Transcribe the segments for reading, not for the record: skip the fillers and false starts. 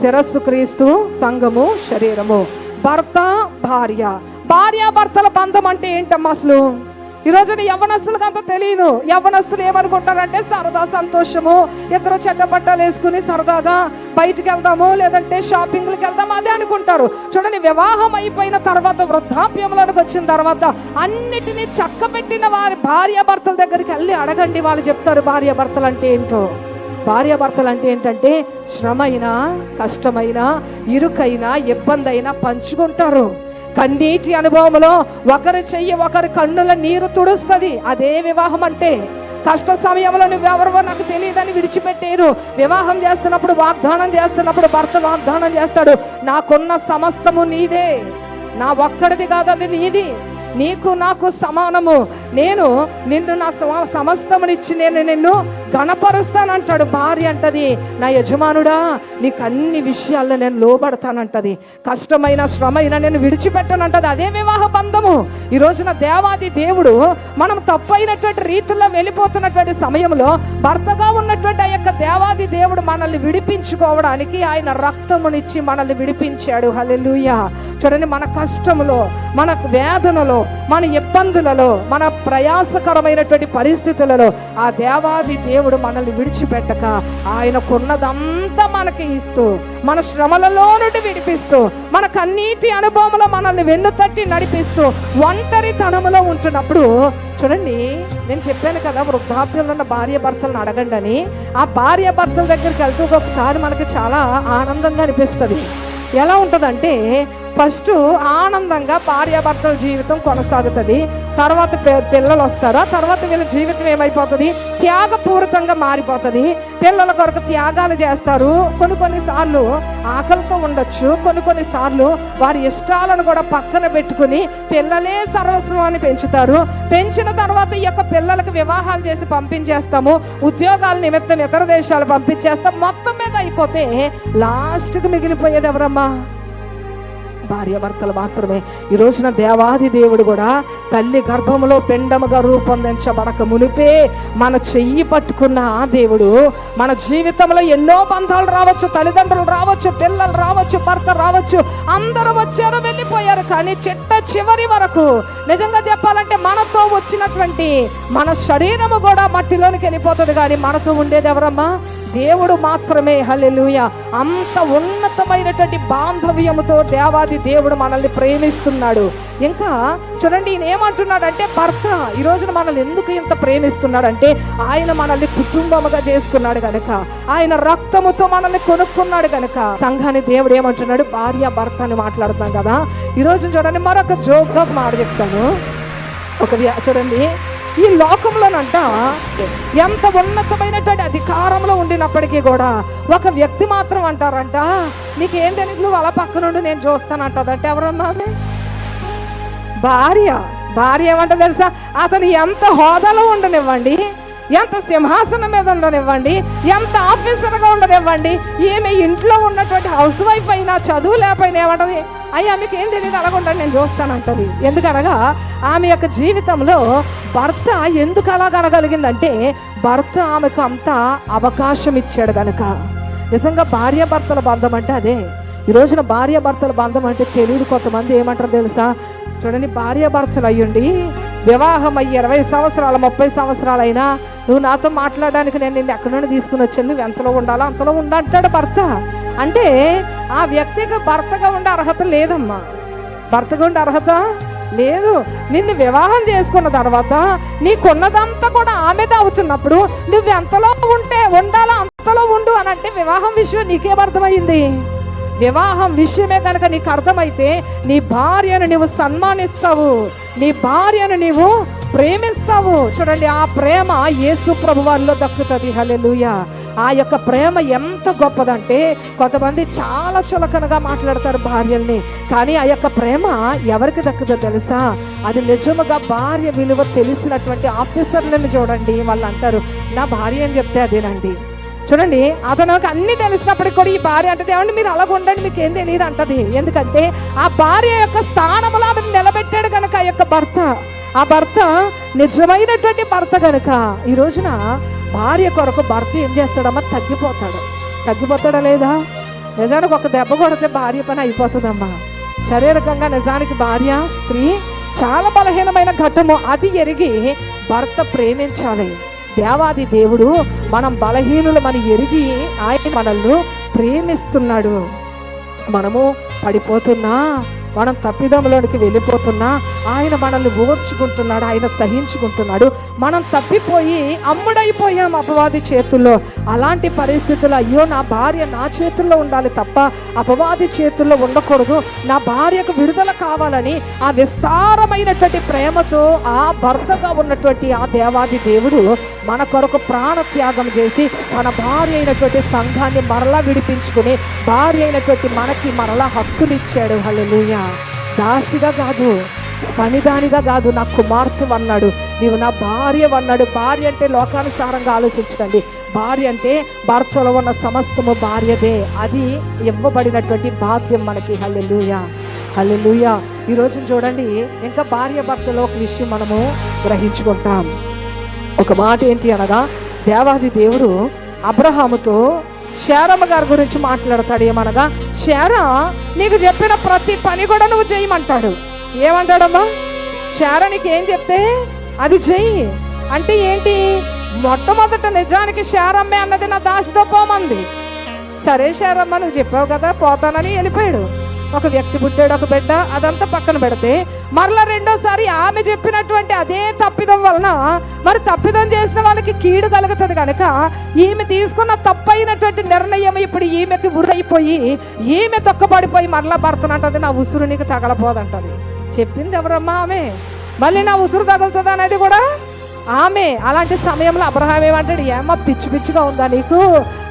శిరస్సు క్రీస్తు, సంఘము శరీరము. భర్త భార్య, భార్యాభర్తల బంధం అంటే ఏంటమ్మా అసలు? ఈరోజు యవ్వనస్తులకు అంత తెలియదు. యవ్వనస్తులు ఏమనుకుంటారంటే సరదా, సంతోషము, ఇద్దరు చెట్టపట్టాలు వేసుకుని సరదాగా బయటికి వెళ్దాము, లేదంటే షాపింగ్లకు వెళ్దాము, అదే అనుకుంటారు. చూడండి, వివాహం అయిపోయిన తర్వాత, వృద్ధాప్యంలోకి వచ్చిన తర్వాత అన్నిటినీ చక్కబెట్టిన వారి భార్యాభర్తల దగ్గరికి వెళ్ళి అడగండి, వాళ్ళు చెప్తారు భార్యాభర్తలు అంటే ఏంటో. భార్యాభర్తలు అంటే ఏంటంటే శ్రమైనా, కష్టమైనా, ఇరుకైనా, ఇబ్బంది అయినా పంచుకుంటారు. కన్నీటి అనుభవంలో ఒకరి చెయ్యి ఒకరి కన్నుల నీరు తుడుస్తుంది. అదే వివాహం అంటే. కష్ట సమయంలో నువ్వెవరో నాకు తెలియదని విడిచిపెట్టేరు. వివాహం చేస్తున్నప్పుడు, వాగ్దానం చేస్తున్నప్పుడు భర్త వాగ్దానం చేస్తాడు, నాకున్న సమస్తము నీదే, నా ఒక్కడిది కాదు, అది నీది, నీకు నాకు సమానము, నేను నిన్ను నా సమస్తమునిచ్చి నేను నిన్ను ఘనపరుస్తానంటాడు. భార్య అంటది, నా యజమానుడా నీకు అన్ని విషయాల్లో నేను లోబడతానంటది, కష్టమైన శ్రమైన నేను విడిచిపెట్టనంటది. అదే వివాహ బంధము. ఈ రోజున దేవాది దేవుడు మనం తప్పైనటువంటి రీతిలో వెళ్ళిపోతున్నటువంటి సమయంలో భర్తగా ఉన్నటువంటి ఆ యొక్క దేవాది దేవుడు మనల్ని విడిపించుకోవడానికి ఆయన రక్తమునిచ్చి మనల్ని విడిపించాడు. హల్లెలూయా. చూడండి, మన కష్టములో, మన వేదనలో, మన ఇబ్బందులలో, మన ప్రయాసకరమైనటువంటి పరిస్థితులలో ఆ దేవాది దేవుడు మనల్ని విడిచిపెట్టక ఆయనకున్నదంతా మనకి ఇస్తూ, మన శ్రమలలో నుండి విడిపిస్తూ, మన కన్నీటి అనుభవంలో మనల్ని వెన్నుతట్టి నడిపిస్తూ, ఒంటరితనములో ఉంటున్నప్పుడు చూడండి, నేను చెప్పాను కదా వృద్ధాప్యంలో ఉన్న భార్య భర్తలను అడగండి అని. ఆ భార్య భర్తల దగ్గరికి వెళ్తూ ఒకసారి మనకి చాలా ఆనందంగా అనిపిస్తుంది. ఎలా ఉంటుందంటే, ఫస్ట్ ఆనందంగా భార్యాభర్తల జీవితం కొనసాగుతుంది. తర్వాత పిల్లలు వస్తారు. ఆ తర్వాత వీళ్ళ జీవితం ఏమైపోతుంది? త్యాగపూరితంగా మారిపోతుంది. పిల్లల కొరకు త్యాగాలు చేస్తారు. కొన్ని సార్లు ఆకలితో ఉండొచ్చు. కొన్ని సార్లు వారి ఇష్టాలను కూడా పక్కన పెట్టుకుని పిల్లలే సర్వస్వాన్ని పెంచుతారు. పెంచిన తర్వాత ఈ యొక్క పిల్లలకు వివాహాలు చేసి పంపించేస్తాము, ఉద్యోగాల నిమిత్తం ఇతర దేశాలు పంపించేస్తాం. మొత్తం మీద అయిపోతే లాస్ట్కి మిగిలిపోయేది ఎవరమ్మా? భార్యాభర్తలు మాత్రమే. ఈ రోజున దేవాది దేవుడు కూడా తల్లి గర్భములో పిండముగా రూపొందించబడక మునిపే మన చెయ్యి పట్టుకున్న ఆ దేవుడు మన జీవితంలో ఎన్నో బంధాలు రావచ్చు, తల్లిదండ్రులు రావచ్చు, పిల్లలు రావచ్చు, భర్త రావచ్చు, అందరూ వచ్చారు, వెళ్ళిపోయారు. కానీ చివరి వరకు నిజంగా చెప్పాలంటే మనతో వచ్చినటువంటి మన శరీరము కూడా మట్టిలోనికి వెళ్ళిపోతుంది, కానీ మనతో ఉండేది ఎవరమ్మా? దేవుడు మాత్రమే. హల్లెలూయా. అంత ఉన్నతమైనటువంటి బాంధవ్యముతో దేవాది దేవుడు మనల్ని ప్రేమిస్తున్నాడు. ఇంకా చూడండి, ఈయన ఏమంటున్నాడంటే, భర్త ఈ రోజున మనల్ని ఎందుకు ఇంత ప్రేమిస్తున్నాడంటే ఆయన మనల్ని కుటుంబముగా చేసుకున్నాడు గనక, ఆయన రక్తముతో మనల్ని కొనుక్కున్నాడు గనక. సంఘాన్ని దేవుడు ఏమంటున్నాడు? భార్య భర్త అని మాట్లాడుతున్నాం కదా. ఈ రోజు చూడండి, మరొక జోక్గా మాట చెప్తాను. చూడండి, ఈ లోకంలోనంట ఎంత ఉన్నతమైనటువంటి అధికారంలో ఉండినప్పటికీ కూడా ఒక వ్యక్తి మాత్రం అంటారంట, నీకేం తెలియదు, నువ్వు అలా పక్కనుండి నేను చూస్తానంటదంటే ఎవరమ్మా? భార్య. భార్య ఏమంట తెలుసా? అతను ఎంత హోదాలో ఉండనివ్వండి, ఎంత సింహాసనం మీద ఉండనివ్వండి, ఎంత ఆఫీసర్గా ఉండనివ్వండి, ఈమె ఇంట్లో ఉన్నటువంటి హౌస్ వైఫ్ అయినా, చదువు లేకపోయినా ఏమంటది? అయ్యా మీకు ఏం తెలియదు, అలాగుంటాను, నేను చూస్తానంటది. ఎందుకనగా ఆమె యొక్క జీవితంలో భర్త ఎందుకు అలాగనగలిగిందంటే భర్త ఆమెకు అంత అవకాశం ఇచ్చాడు కనుక. నిజంగా భార్యాభర్తల బంధం అంటే అదే. ఈ రోజున భార్యాభర్తల బంధం అంటే తెలియదు. కొంతమంది ఏమంటారు తెలుసా? చూడండి, భార్యాభర్తలు అయ్యుండి వివాహం అయ్యి 20 సంవత్సరాలు 30 సంవత్సరాలైనా నువ్వు నాతో మాట్లాడడానికి నేను నిన్ను ఎక్కడి నుండి తీసుకుని వచ్చాను, నువ్వు ఎంతలో ఉండాలో అంతలో ఉండంటాడు భర్త. అంటే ఆ వ్యక్తికి భర్తగా ఉండే అర్హత లేదమ్మా. భర్తగా ఉండే అర్హత లేదు. నిన్ను వివాహం చేసుకున్న తర్వాత నీకున్నదంతా కూడా ఆమెద అవుతున్నప్పుడు నువ్వు ఎంతలో ఉండాలో అంతలో ఉండు అని అంటే వివాహం విషయం నీకేమర్థమైంది? వివాహం విషయమే కనుక నీకు అర్థమైతే నీ భార్యను నీవు సన్మానిస్తావు, నీ భార్యను నీవు ప్రేమిస్తావు. చూడండి, ఆ ప్రేమ యేసు ప్రభు వారిలో దక్కుతుంది. హల్లెలూయా. ఆ యొక్క ప్రేమ ఎంత గొప్పదంటే కొంతమంది చాలా చులకనగా మాట్లాడతారు భార్యల్ని, కానీ ఆ యొక్క ప్రేమ ఎవరికి దక్కుదో తెలుసా? అది నిజముగా భార్య విలువ తెలిసినటువంటి ఆఫీసర్లను చూడండి, వాళ్ళు అంటారు నా భార్య అని చెప్తే అదేనండి. చూడండి, అతనికి అన్ని తెలిసినప్పటికి కూడా ఈ భార్య అంటే ఏమంటే మీరు అలాగ ఉండండి, మీకు ఏం తెలియదు అంటది. ఎందుకంటే ఆ భార్య యొక్క స్థానంలో ఆమెను నిలబెట్టాడు కనుక ఆ యొక్క భర్త. ఆ భర్త నిజమైనటువంటి భర్త కనుక ఈ రోజున భార్య కొరకు భర్త ఏం చేస్తాడమ్మా? తగ్గిపోతాడా లేదా? నిజానికి ఒక దెబ్బ కొడితే భార్య పని అయిపోతుందమ్మా. శారీరకంగా నిజానికి భార్య స్త్రీ చాలా బలహీనమైన ఘట్టము. అది ఎరిగి భర్త ప్రేమించాలి. దేవాది దేవుడు మనం బలహీనులమని ఎరిగి ఆయన మనల్ని ప్రేమిస్తున్నాడు. మనము పడిపోతున్నా, మనం తప్పిదంలోనికి వెళ్ళిపోతున్నా ఆయన మనల్ని ఓర్చుకుంటున్నాడు, ఆయన సహించుకుంటున్నాడు. మనం తప్పిపోయి అమ్ముడైపోయాం అపవాది చేతుల్లో. అలాంటి పరిస్థితుల్లో అయ్యో నా భార్య నా చేతుల్లో ఉండాలి తప్ప అపవాది చేతుల్లో ఉండకూడదు, నా భార్యకు విడుదల కావాలని ఆ విస్తారమైనటువంటి ప్రేమతో ఆ భర్తగా ఉన్నటువంటి ఆ దేవాది దేవుడు మన కొరకు ప్రాణ త్యాగం చేసి మన భార్య అయినటువంటి సంఘాన్ని మరలా విడిపించుకుని భార్య అయినటువంటి మనకి మరలా హక్కులు ఇచ్చాడు. హల్లెలూయా. దాసిగా కాదు, పనిదానిగా కాదు, నా కుమార్తె అన్నాడు, నీవు నా భార్య అన్నాడు. భార్య అంటే లోకానుసారంగా ఆలోచించకండి. భార్య అంటే భర్తలో ఉన్న సమస్తము భార్యదే. అది ఇవ్వబడినటువంటి భాగ్యం మనకి. హల్లెలూయా, హల్లెలూయా. ఈరోజు చూడండి, ఇంకా భార్య భర్తలో ఒక విషయం మనము గ్రహించుకుంటాం. ఒక మాట ఏంటి అనగా, దేవాది దేవుడు అబ్రహాముతో శారమ్మ గారి గురించి మాట్లాడతాడు. ఏమనగా, శారా నీకు చెప్పిన ప్రతి పని కూడా నువ్వు చేయమంటాడు. ఏమంటాడమ్మా? శారా నీకు ఏం చెప్తే అది చెయ్యి అంటే ఏంటి? మొట్టమొదట నిజానికి శారమ్మే అన్నది నా దాసితో పోమంది. సరే శారమ్మ నువ్వు చెప్పావు కదా పోతానని వెళ్ళిపోయాడు. ఒక వ్యక్తి పుట్టాడు, ఒక బిడ్డ, అదంతా పక్కన పెడితే మరలా రెండోసారి ఆమె చెప్పినటువంటి అదే తప్పిదం వలన మరి తప్పిదం చేసిన వాళ్ళకి కీడు కలుగుతుంది కనుక ఈమె తీసుకున్న తప్పైనటువంటి నిర్ణయం ఇప్పుడు ఈమెకి ఉరైపోయి ఈమె తొక్కబడిపోయి మరలా భర్తనంటది నా ఉసురు నీకు తగలపోదంటది. చెప్పింది ఎవరమ్మా? ఆమె. మళ్ళీ నా ఉసురు తగులుతుంది అనేది కూడా ఆమె. అలాంటి సమయంలో అబ్రహాం ఏమంటాడు, ఏమో పిచ్చి పిచ్చిగా ఉందా నీకు?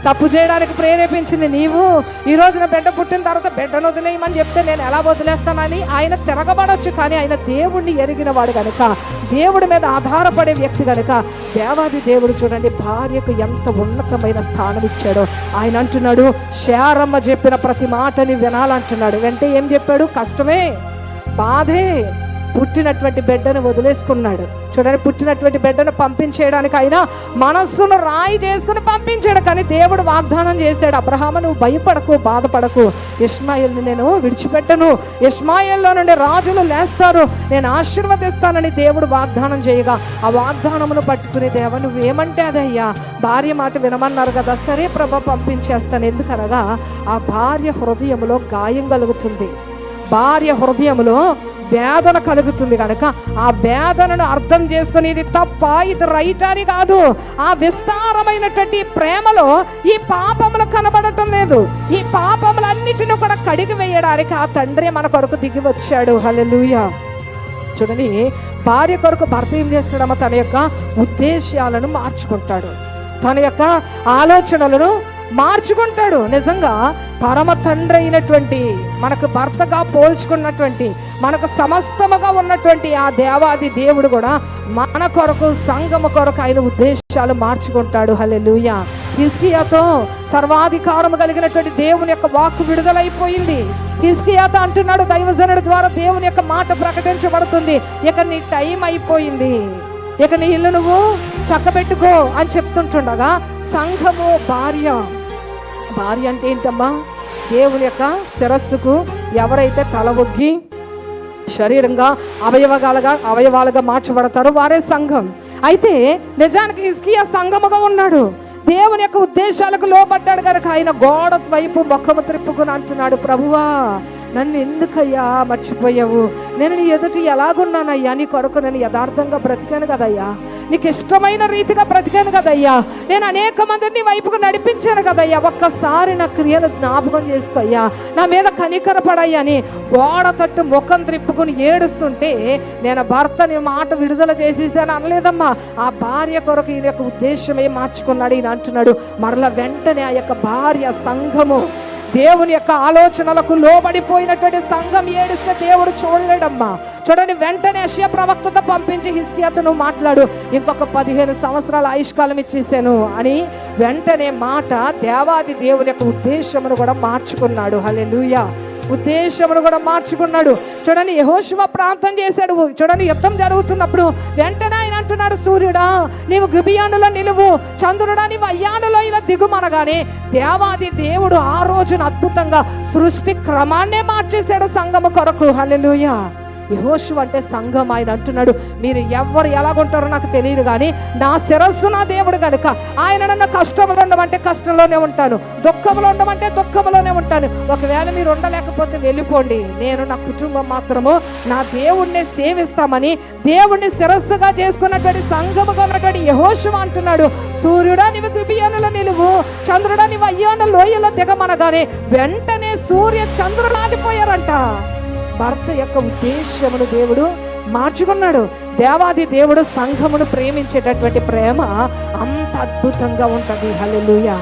తప్పు చేయడానికి ప్రేరేపించింది నీవు. ఈ రోజున బిడ్డ పుట్టిన తర్వాత బిడ్డను వదిలేయమని చెప్తే నేను ఎలా వదిలేస్తానని ఆయన తిరగబడవచ్చు. కానీ ఆయన దేవుణ్ణి ఎరిగిన వాడు కనుక, దేవుడి మీద ఆధారపడే వ్యక్తి కనుక దేవాది దేవుడు చూడండి భార్యకు ఎంత ఉన్నతమైన స్థానం ఇచ్చాడో. ఆయన అంటున్నాడు, శారమ్మ చెప్పిన ప్రతి మాటని వినాలంటున్నాడు. వెంటనే ఏం చెప్పాడు? కష్టమే, బాధే. పుట్టినటువంటి బిడ్డను వదిలేసుకున్నాడు. చూడండి, పుట్టినటువంటి బిడ్డను పంపించేయడానికి అయినా మనస్సును రాయి చేసుకుని పంపించాడు. కానీ దేవుడు వాగ్దానం చేశాడు, అబ్రహాము నువ్వు భయపడకు, బాధపడకు, ఇష్మాయేల్ని నేను విడిచిపెట్టను, ఇష్మాయేల్లో నుండి రాజులు లేస్తారు, నేను ఆశీర్వదిస్తానని దేవుడు వాగ్దానం చేయగా ఆ వాగ్దానమును పట్టుకుని దేవా నువ్వేమంటే అదయ్యా, భార్య మాట వినమన్నారు కదా, సరే ప్రభా పంపించేస్తాను. ఎందుకనగా ఆ భార్య హృదయంలో గాయం కలుగుతుంది, భార్య హృదయంలో వేదన కలుగుతుంది కనుక ఆ వేదనను అర్థం చేసుకుని ఇది తప్ప ఇది రైట్ అని కాదు. ఆ విస్తారమైనటువంటి ప్రేమలో ఈ పాపములు కనబడటం లేదు. ఈ పాపములన్నిటిని కూడా కడిగి వేయడానికి ఆ తండ్రి మన కొరకు దిగి వచ్చాడు. హల్లెలూయా. చూడండి, భార్య కొరకు భర్త ఏం చేస్తాడమ్మా? తన యొక్క ఉద్దేశాలను మార్చుకుంటాడు, తన యొక్క ఆలోచనలను మార్చుకుంటాడు. నిజంగా పరమ తండ్రి అయినటువంటి మనకు భర్తగా పోల్చుకున్నటువంటి మనకు సమస్తముగా ఉన్నటువంటి ఆ దేవాది దేవుడు కూడా మన కొరకు సంఘము కొరకు ఆయన ఉద్దేశాలు మార్చుకుంటాడు. హల్లెలూయా. హిజ్కియాతో సర్వాధికారము కలిగినటువంటి దేవుని యొక్క వాక్కు విడుదలైపోయింది. హిజ్కియాతో అంటున్నాడు, దైవజనుడి ద్వారా దేవుని యొక్క మాట ప్రకటించబడుతుంది, ఇక నీ టైం అయిపోయింది, ఇక నీ ఇల్లు నువ్వు చక్కబెట్టుకో అని చెప్తుంటుండగా సంఘము భార్య. భార్య అంటే ఏంటమ్మా? దేవుని యొక్క శిరస్సుకు ఎవరైతే తల ఒగ్గి శరీరంగా అవయవాలుగా మార్చబడతారో వారే సంఘం. అయితే నిజానికి హిజ్కియా సంఘముగా ఉన్నాడు, దేవుని యొక్క ఉద్దేశాలకు లోబడ్డాడు కనుక ఆయన గోడ వైపు ముఖము త్రిప్పుకుని అంటున్నాడు, ప్రభువా నన్ను ఎందుకయ్యా మర్చిపోయావు? నేను నీ ఎదుటి ఎలాగున్నానయ్యా? నీ కొరకు నేను యథార్థంగా బ్రతికాను కదయ్యా, నీకు ఇష్టమైన రీతిగా బ్రతికాను కదయ్యా, నేను అనేక మందిని నీ వైపుకు నడిపించాను కదయ్యా, ఒక్కసారి నా క్రియలు జ్ఞాపకం చేసుకోయ్యా, నా మీద కనికరపడయ్యా అని గోడ తట్టు ముఖం త్రిప్పుకుని ఏడుస్తుంటే నేను భర్తని మాట విడుదల చేసేసాను అనలేదమ్మా. ఆ భార్య కొరకు ఈయన యొక్క ఉద్దేశమే మార్చుకున్నాడు. ఈయన అంటున్నాడు, మరలా వెంటనే ఆ యొక్క భార్య సంఘము దేవుని యొక్క ఆలోచనలకు లోబడిపోయినటువంటి సంఘం ఏడిస్తే దేవుడు చూడలేడమ్మా. చూడండి, వెంటనే యెషయా ప్రవక్తతో పంపించి హిజ్కియాతో నువ్వు మాట్లాడు, ఇంకొక 15 సంవత్సరాల ఆయుష్కాలం ఇచ్చేసాను అని వెంటనే మాట దేవాది దేవుని యొక్క ఉద్దేశమును కూడా మార్చుకున్నాడు. హల్లెలూయా. ఉద్దేశమును కూడా మార్చుకున్నాడు. చూడండి, యెహోషువ ప్రాంతం చేశాడు. చూడండి, యుద్ధం జరుగుతున్నప్పుడు వెంటనే ఆయన అంటున్నాడు, సూర్యుడా నీవు గిబియోనులో నిలువు, చంద్రుడా నీవు అయ్యానులో ఇలా దిగుమనగానే దేవాది దేవుడు ఆ రోజున అద్భుతంగా సృష్టి క్రమాన్నే మార్చేశాడు సంఘము కొరకు. హల్లెలూయా. యెహోషువ అంటే సంఘం. ఆయన అంటున్నాడు, మీరు ఎవరు ఎలాగుంటారో నాకు తెలియదు, కానీ నా శిరస్సు నా దేవుడు కనుక ఆయన నన్ను కష్టంలో ఉండమంటే కష్టంలోనే ఉంటాను, దుఃఖంలో ఉండమంటే దుఃఖంలోనే ఉంటాను. ఒకవేళ మీరు ఉండలేకపోతే వెళ్ళిపోండి, నేను నా కుటుంబం మాత్రము నా దేవుణ్ణి సేవిస్తామని దేవుణ్ణి శిరస్సుగా చేసుకున్నటువంటి సంఘముగా ఉన్నటువంటి యెహోషువ అంటున్నాడు, సూర్యుడా నీవు గిబియోనులో నిలువు, చంద్రుడా నీవు అయ్యోను లోయలో దిగమనగానే వెంటనే సూర్య చంద్రులు ఆగిపోయారంట. భర్త యొక్క ఉద్దేశమును దేవుడు మార్చుకున్నాడు. దేవాది దేవుడు సంఘమును ప్రేమించేటటువంటి ప్రేమ అంత అద్భుతంగా ఉంటది. హల్లెలూయా.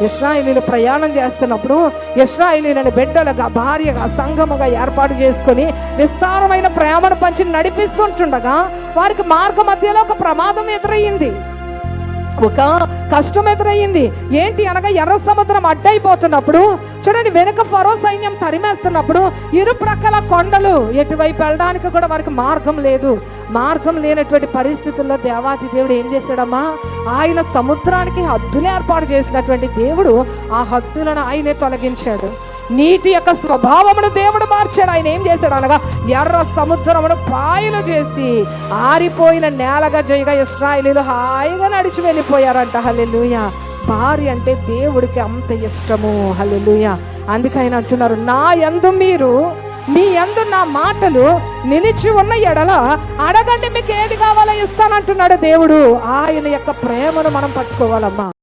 ఇశ్రాయేలీయులు ప్రయాణం చేస్తున్నప్పుడు ఇశ్రాయేలీయులను బిడ్డలుగా భార్యగా సంఘముగా ఏర్పాటు చేసుకొని విస్తారమైన ప్రేమను పంచి నడిపిస్తుంటుండగా వారికి మార్గ మధ్యలో ఒక ప్రమాదం ఎదురయ్యింది, ఒక కష్టం ఎదురయ్యింది. ఏంటి అనగా ఎర్ర సముద్రం అడ్డైపోతున్నప్పుడు చూడండి, వెనుక ఫరో సైన్యం తరిమేస్తున్నప్పుడు ఇరు ప్రక్కల కొండలు, ఎటువైపు వెళ్ళడానికి కూడా వారికి మార్గం లేదు. మార్గం లేనటువంటి పరిస్థితుల్లో దేవాది దేవుడు ఏం చేశాడమ్మా, ఆయన సముద్రానికి హద్దులు ఏర్పాటు చేసినటువంటి దేవుడు ఆ హద్దులను ఆయనే తొలగించాడు. నీటి యొక్క స్వభావమును దేవుడు మార్చాడు. ఆయన ఏం చేశాడు అనగా ఎర్ర సముద్రమును పాయలు చేసి ఆరిపోయిన నేలగా చేయగా ఇశ్రాయేలీయులు హాయిగా నడిచి వెళ్ళిపోయారంట. హల్లెలూయా. భార్య అంటే దేవుడికి అంత ఇష్టము. హల్లెలూయా. అందుకే ఆయన అంటున్నారు, నా యందు మీరు మీ యందు నా మాటలు నిలిచి ఉన్న ఎడల అడగండి మీకు ఏది కావాలో ఇస్తానంటున్నాడు దేవుడు. ఆయన యొక్క ప్రేమను మనం పట్టుకోవాలమ్మా.